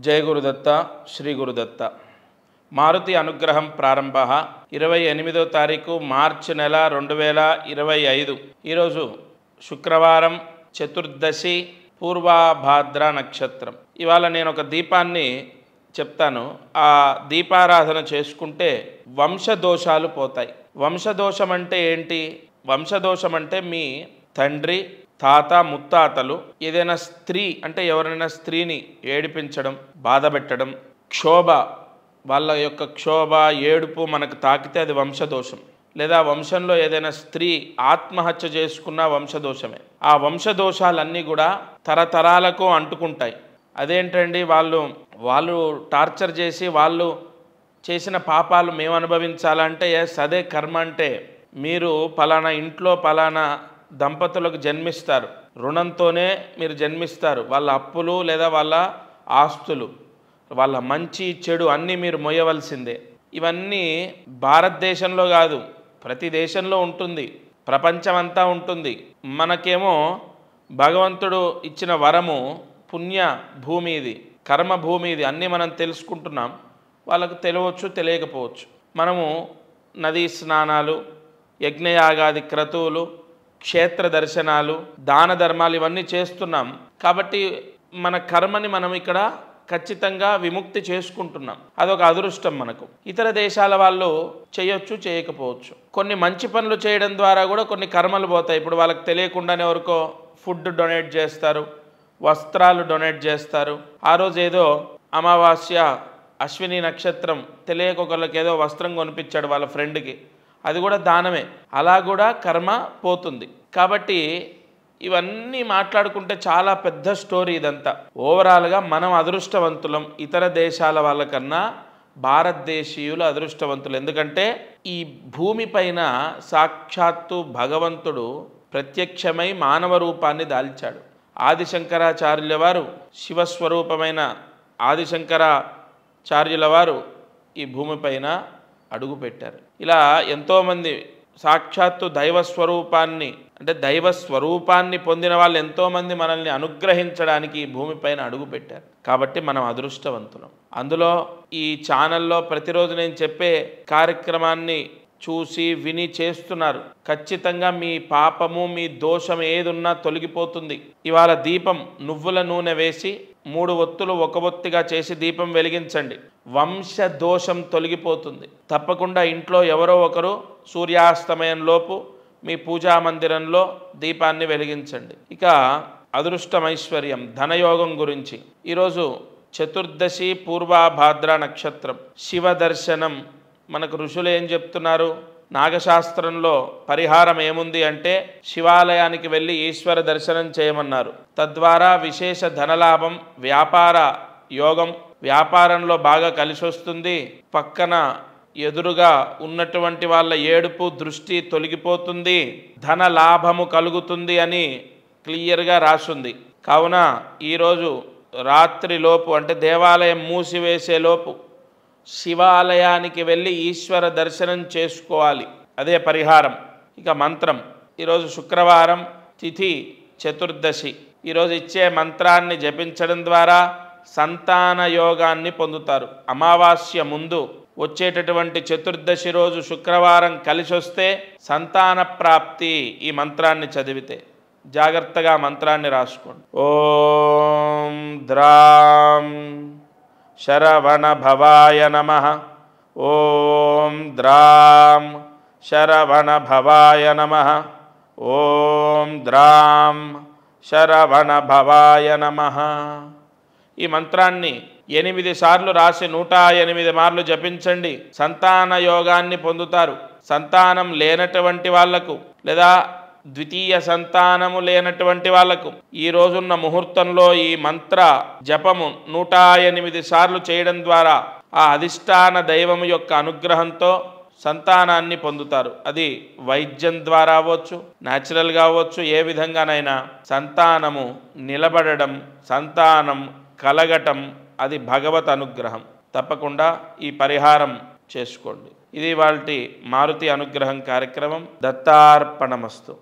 జయ గురుదత్త శ్రీ గురుదత్త. మారుతి అనుగ్రహం ప్రారంభ 28వ తారీఖు మార్చి నెల 2025. ఈరోజు శుక్రవారం, చతుర్దశి, పూర్వభాద్ర నక్షత్రం. ఇవాళ నేను ఒక దీపాన్ని చెప్తాను. ఆ దీపారాధన చేసుకుంటే వంశదోషాలు పోతాయి. వంశదోషం అంటే ఏంటి? వంశదోషం అంటే మీ తండ్రి, తాత, ముత్తాతలు ఏదైనా స్త్రీ అంటే ఎవరైనా స్త్రీని ఏడిపించడం, బాధ పెట్టడం, క్షోభ, వాళ్ళ యొక్క క్షోభ, ఏడుపు మనకు తాకితే అది వంశదోషం. లేదా వంశంలో ఏదైనా స్త్రీ ఆత్మహత్య చేసుకున్న వంశదోషమే. ఆ వంశదోషాలన్నీ కూడా తరతరాలకు అంటుకుంటాయి. అదేంటండి, వాళ్ళు టార్చర్ చేసి వాళ్ళు చేసిన పాపాలు మేము అనుభవించాలంటే ఎస్, అదే కర్మ. అంటే మీరు పలానా ఇంట్లో పలానా దంపతులకు జన్మిస్తారు, రుణంతోనే మీరు జన్మిస్తారు. వాళ్ళ అప్పులు లేదా వాళ్ళ ఆస్తులు, వాళ్ళ మంచి చెడు అన్నీ మీరు మోయవలసిందే. ఇవన్నీ భారతదేశంలో కాదు, ప్రతి దేశంలో ఉంటుంది, ప్రపంచమంతా ఉంటుంది. మనకేమో భగవంతుడు ఇచ్చిన వరము పుణ్య భూమి, ఇది కర్మ భూమి, ఇది అన్నీ మనం తెలుసుకుంటున్నాం. వాళ్ళకు తెలియవచ్చు, తెలియకపోవచ్చు. మనము నదీ స్నానాలు, యజ్ఞయాగాది క్రతువులు, క్షేత్ర దర్శనాలు, దాన ధర్మాలు ఇవన్నీ చేస్తున్నాం. కాబట్టి మన కర్మని మనం ఇక్కడ ఖచ్చితంగా విముక్తి చేసుకుంటున్నాం. అదొక అదృష్టం మనకు. ఇతర దేశాల వాళ్ళు చేయొచ్చు, చేయకపోవచ్చు. కొన్ని మంచి పనులు చేయడం ద్వారా కూడా కొన్ని కర్మలు పోతాయి. ఇప్పుడు వాళ్ళకి తెలియకుండానే ఎవరికో ఫుడ్ డొనేట్ చేస్తారు, వస్త్రాలు డొనేట్ చేస్తారు. ఆ రోజు ఏదో అమావాస్య, అశ్విని నక్షత్రం, తెలియకొకళ్ళకి ఏదో వస్త్రం కొనిపించాడు వాళ్ళ ఫ్రెండ్కి, అది కూడా దానమే. అలా కూడా కర్మ పోతుంది. కాబట్టి ఇవన్నీ మాట్లాడుకుంటే చాలా పెద్ద స్టోరీ ఇదంతా. ఓవరాల్గా మనం అదృష్టవంతులం. ఇతర దేశాల వాళ్ళకన్నా భారతదేశీయులు అదృష్టవంతులు. ఎందుకంటే ఈ భూమి పైన సాక్షాత్తు భగవంతుడు ప్రత్యక్షమై మానవ రూపాన్ని దాల్చాడు. ఆదిశంకరాచార్యుల వారు, శివస్వరూపమైన ఆదిశంకరాచార్యుల వారు ఈ భూమిపైన అడుగుపెట్టారు. ఇలా ఎంతోమంది సాక్షాత్తు దైవస్వరూపాన్ని అంటే దైవస్వరూపాన్ని పొందిన వాళ్ళు ఎంతోమంది మనల్ని అనుగ్రహించడానికి ఈ భూమిపైన అడుగుపెట్టారు. కాబట్టి మనం అదృష్టవంతులం. అందులో ఈ ఛానల్లో ప్రతిరోజు నేను చెప్పే కార్యక్రమాన్ని చూసి విని చేస్తున్నారు. ఖచ్చితంగా మీ పాపము, మీ దోషం ఏదున్నా తొలగిపోతుంది. ఇవాళ దీపం నువ్వుల నూనె వేసి 3 ఒత్తులు ఒక ఒత్తిగా చేసి దీపం వెలిగించండి. వంశ దోషం తొలగిపోతుంది. తప్పకుండా ఇంట్లో ఎవరో ఒకరు సూర్యాస్తమయంలోపు మీ పూజా మందిరంలో దీపాన్ని వెలిగించండి. ఇక అదృష్టమైశ్వర్యం, ధనయోగం గురించి ఈరోజు చతుర్దశి, పూర్వభాద్ర నక్షత్రం, శివ దర్శనం. మనకు ఋషులు ఏం చెప్తున్నారు? నాగశాస్త్రంలో పరిహారం ఏముంది అంటే శివాలయానికి వెళ్ళి ఈశ్వర దర్శనం చేయమన్నారు. తద్వారా విశేష ధనలాభం, వ్యాపార యోగం, వ్యాపారంలో బాగా కలిసి వస్తుంది. పక్కన ఎదురుగా ఉన్నటువంటి వాళ్ళ ఏడుపు దృష్టి తొలగిపోతుంది, ధన లాభము కలుగుతుంది అని క్లియర్గా రాసుంది. కావున ఈరోజు రాత్రిలోపు అంటే దేవాలయం మూసివేసేలోపు శివాలయానికి వెళ్ళి ఈశ్వర దర్శనం చేసుకోవాలి. అదే పరిహారం. ఇక మంత్రం, ఈరోజు శుక్రవారం, తిథి చతుర్దశి. ఈరోజు ఇచ్చే మంత్రాన్ని జపించడం ద్వారా సంతాన యోగాన్ని పొందుతారు. అమావాస్య ముందు వచ్చేటటువంటి చతుర్దశి రోజు శుక్రవారం కలిసి వస్తే సంతాన ప్రాప్తి. ఈ మంత్రాన్ని చదివితే జాగ్రత్తగా మంత్రాన్ని రాసుకోండి. ఓం ద్రాం శరవణ భవాయ నమః. ఓం ద్రాం శరవణ భవాయ నమః. ఓం ద్రాం శరవణ భవాయ నమః. ఈ మంత్రాన్ని 8 సార్లు రాసి 108 మార్లు జపించండి. సంతాన యోగాన్ని పొందుతారు. సంతానం లేనటువంటి వాళ్లకు లేదా ద్వితీయ సంతానము లేనటువంటి వాళ్లకు ఈ రోజున్న ముహూర్తంలో ఈ మంత్ర జపము 108 సార్లు చేయడం ద్వారా ఆ అధిష్టాన దైవము యొక్క అనుగ్రహంతో సంతానాన్ని పొందుతారు. అది వైద్యం ద్వారా అవ్వచ్చు, న్యాచురల్గా అవ్వచ్చు, ఏ విధంగానైనా సంతానము నిలబడడం, సంతానం కలగటం అది భగవత్ అనుగ్రహం. తప్పకుండా ఈ పరిహారం చేసుకోండి. ఇది ఇవాల్టి మారుతి అనుగ్రహం కార్యక్రమం. దత్తార్పణమస్తు.